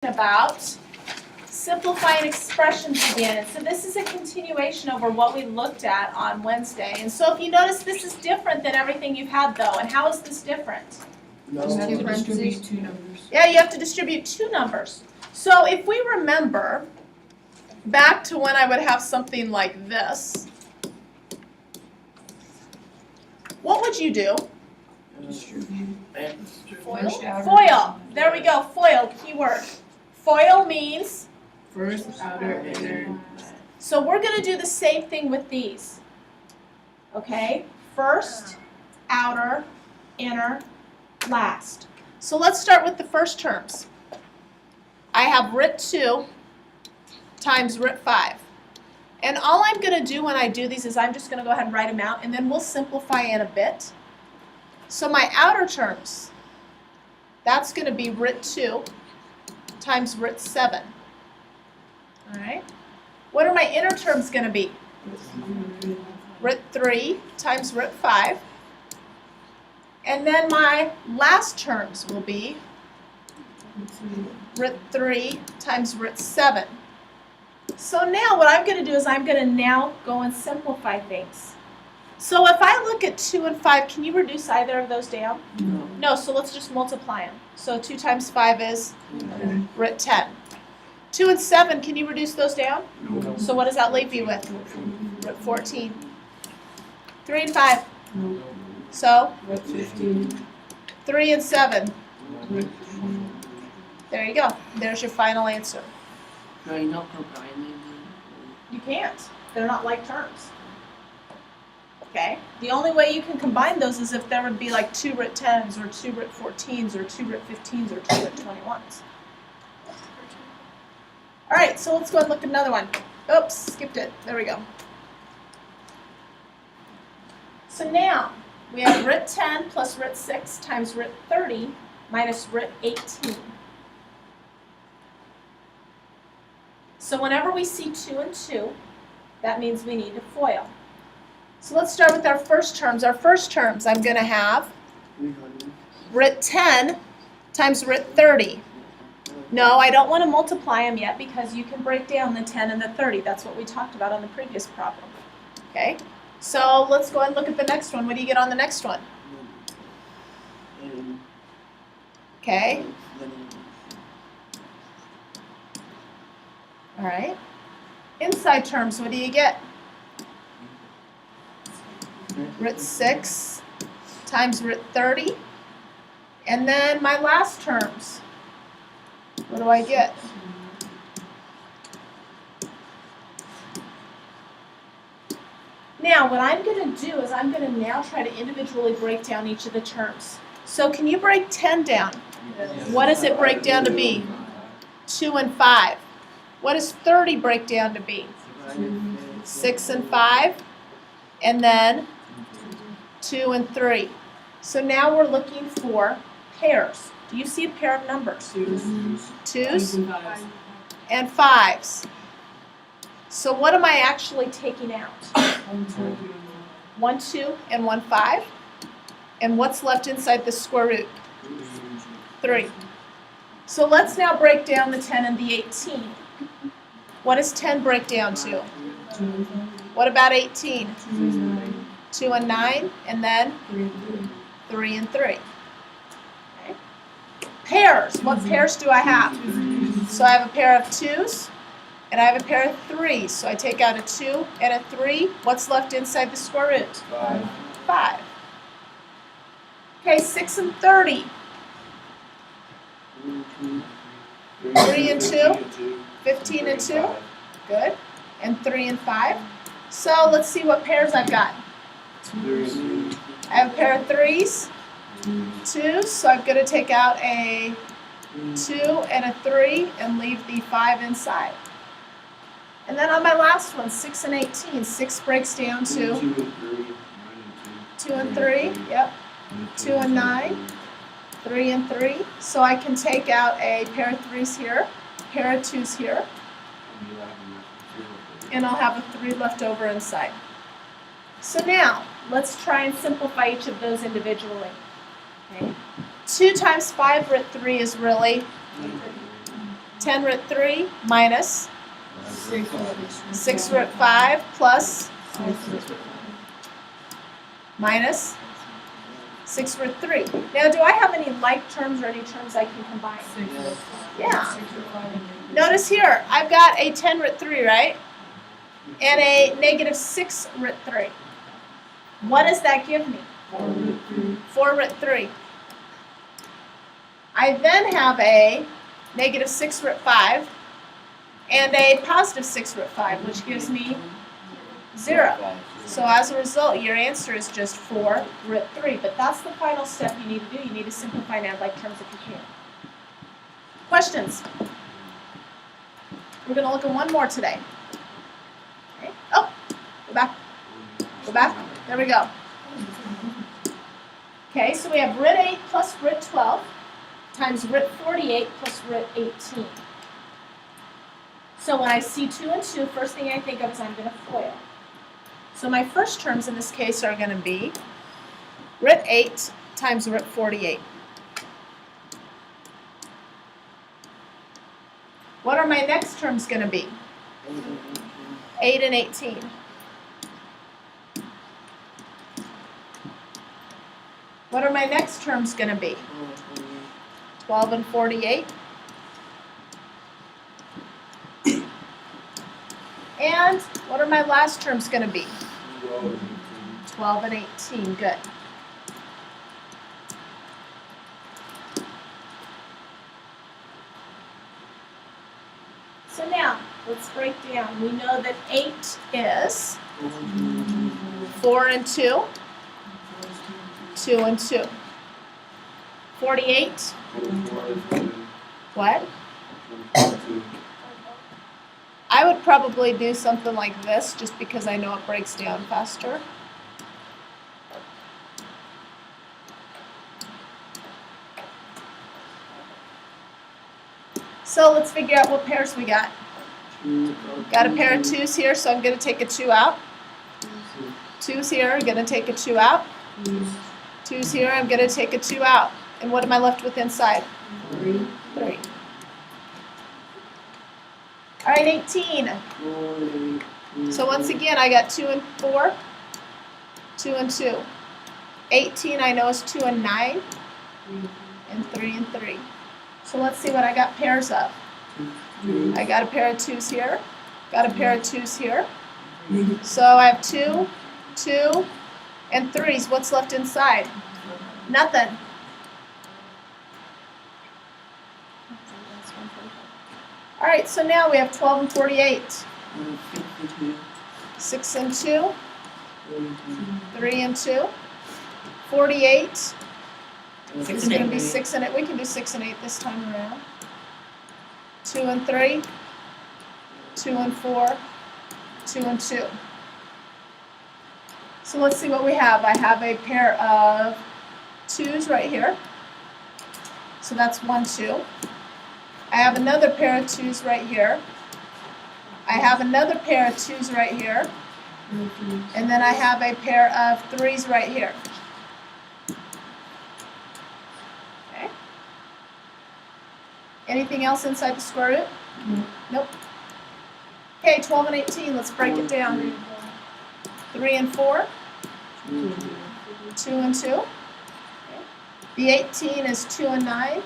About simplifying expressions again. And so this is a continuation over what we looked at on Wednesday. And so if you notice, this is different than everything you've had though. And how is this different? No. You have to distribute two numbers. Yeah, you have to distribute two numbers. So if we remember back to when I would have something like this, what would you do? Distribute. Foil? First outer. Foil. There we go. Foil, keyword. Foil means, First, outer, inner. so we're going to do the same thing with these. Okay? First, outer, inner, last. So let's start with the first terms. I have root 2 times root 5. And all I'm going to do when I do these is I'm just going to go ahead and write them out, and then we'll simplify in a bit. So my outer terms, that's going to be root 2 times root 7. All right? What are my inner terms going to be? Root 3 times root 5. And then my last terms will be root 3 times root 7. So now what I'm going to do is I'm going to now go and simplify things. So if I look at 2 and 5, can you reduce either of those down? No. No, so let's just multiply them. So 2 times 5 is root 10. 2 and 7, can you reduce those down? No. So what does that leave you with? Root 14. 3 and 5. No. So 15. 3 and 7. There you go. There's your final answer. Can you not combine them? You can't. They're not like terms. Okay? The only way you can combine those is if there would be like 2 root 10s or 2 root 14s or 2 root 15s or 2 root 21s. All right, so let's go and look at another one. Oops, skipped it. There we go. So now we have root 10 plus root 6 times root 30 minus root 18. So whenever we see 2 and 2, that means we need to FOIL. So let's start with our first terms. Our first terms, I'm going to have 300. root 10 times root 30. No, I don't want to multiply them yet because you can break down the 10 and the 30. That's what we talked about on the previous problem. Okay? So let's go and look at the next one. What do you get on the next one? And Okay? then All right. Inside terms, what do you get? Root 6 times root 30. And then my last terms, what do I get? Now, what I'm going to do is I'm going to now try to individually break down each of the terms. So can you break 10 down? What does it break down to be? 2 and 5. What does 30 break down to be? 6 and 5. And then 2 and 3. So now we're looking for pairs. Do you see a pair of numbers? Twos and 5s. So what am I actually taking out? 1, 2, and 1, 5. And what's left inside the square root? 3. So let's now break down the 10 and the 18. What does 10 break down to? What about 18? 2 and 9, and then 3 and 3. Okay. Pairs. What pairs do I have? So I have a pair of 2s, and I have a pair of 3s. So I take out a 2 and a 3. What's left inside the square root? 5. Okay, 6 and 30. 3 and 2. 15 and 2. Good. And 3 and 5. So let's see what pairs I've got. I have a pair of 3s, 2s, so I'm going to take out a 2 and a 3 and leave the 5 inside. And then on my last one, 6 and 18, 6 breaks down to 2 and 3, yep, 2 and 9, 3 and 3. So I can take out a pair of 3s here, a pair of 2s here, and I'll have a 3 left over inside. So now, let's try and simplify each of those individually. Okay. 2 times 5 root 3 is really 10 root 3 minus 6 root 6 root 5 plus 6 root 5. minus 6 root 3. Now, do I have any like terms or any terms I can combine? 6 root 5. Yeah. 6 root 5 and negative. Notice here, I've got a 10 root 3, right? And a negative 6 root 3. What does that give me? 4 root 3. 4 root 3. I then have a negative 6 root 5 and a positive 6 root 5, which gives me 0. So as a result, your answer is just 4 root 3. But that's the final step you need to do. You need to simplify and add like terms if you can. Questions? We're going to look at one more today. Okay. Oh, go back. Go back. There we go. Okay, so we have root 8 plus root 12 times root 48 plus root 18. So when I see 2 and 2, first thing I think of is I'm going to FOIL. So my first terms in this case are going to be root 8 times root 48. What are my next terms going to be? 8 and 18. What are my next terms going to be? 12 and 48. And what are my last terms going to be? 12 and 18. Good. So now, let's break down. We know that 8 is 4 and 2, 2 and 2. 48, what? I would probably do something like this just because I know it breaks down faster. So let's figure out what pairs we got. Got a pair of 2's here, so I'm going to take a 2 out. 2's here, I'm going to take a 2 out. 2's here, I'm going to take a 2 out. And what am I left with inside? 3. 3. All right, 18. So once again, I got 2 and 4, 2 and 2. 18 I know is 2 and 9, and 3 and 3. So let's see what I got pairs of. I got a pair of 2's here, got a pair of 2's here. So I have 2, 2, and 3's. What's left inside? Nothing. All right, so now we have 12 and 48. 6 and 2, 3 and 2. 48. It's going to be 6 and 8. We can do 6 and 8 this time around. 2 and 3, 2 and 4, 2 and 2. So let's see what we have. I have a pair of 2's right here. So that's 1, 2. I have another pair of 2's right here. I have another pair of 2's right here. And then I have a pair of 3's right here. Okay. Anything else inside the square root? Nope. Okay, 12 and 18, let's break it down. 3 and 4, 2 and 2. Okay. The 18 is 2 and 9,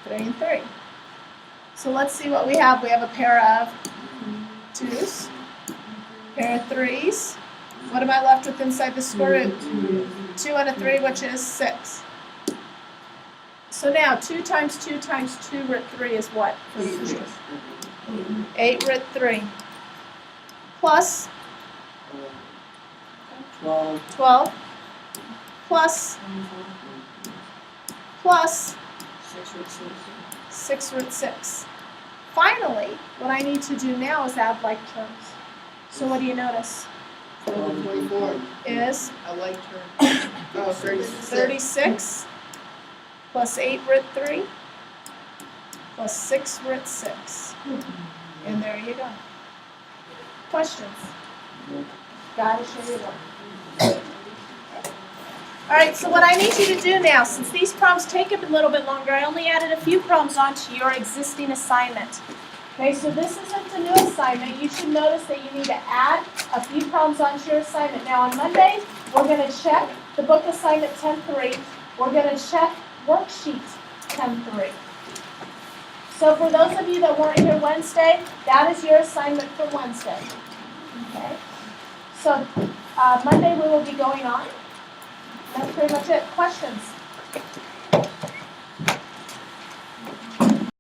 3 and 3. So let's see what we have. We have a pair of 2's, pair of 3's. What am I left with inside the square root? 2 and a 3, which is 6. So now 2 times 2 times 2 root 3 is what? 8 root 3. Plus 12 plus 6 root 6. Finally, what I need to do now is add like terms. So what do you notice? 12 and 24. Is I like her. Oh, 36. 36 plus 8 root 3 plus 6 root 6. And there you go. Questions? Gotta show you one. All right, so what I need you to do now, since these problems take a little bit longer, I only added a few problems onto your existing assignment. Okay, so this isn't a new assignment. You should notice that you need to add a few problems onto your assignment. Now on Monday, we're going to check the book assignment 10-3. We're going to check worksheet 10-3. So for those of you that weren't here Wednesday, that is your assignment for Wednesday. Okay? So Monday we will be going on. That's pretty much it. Questions?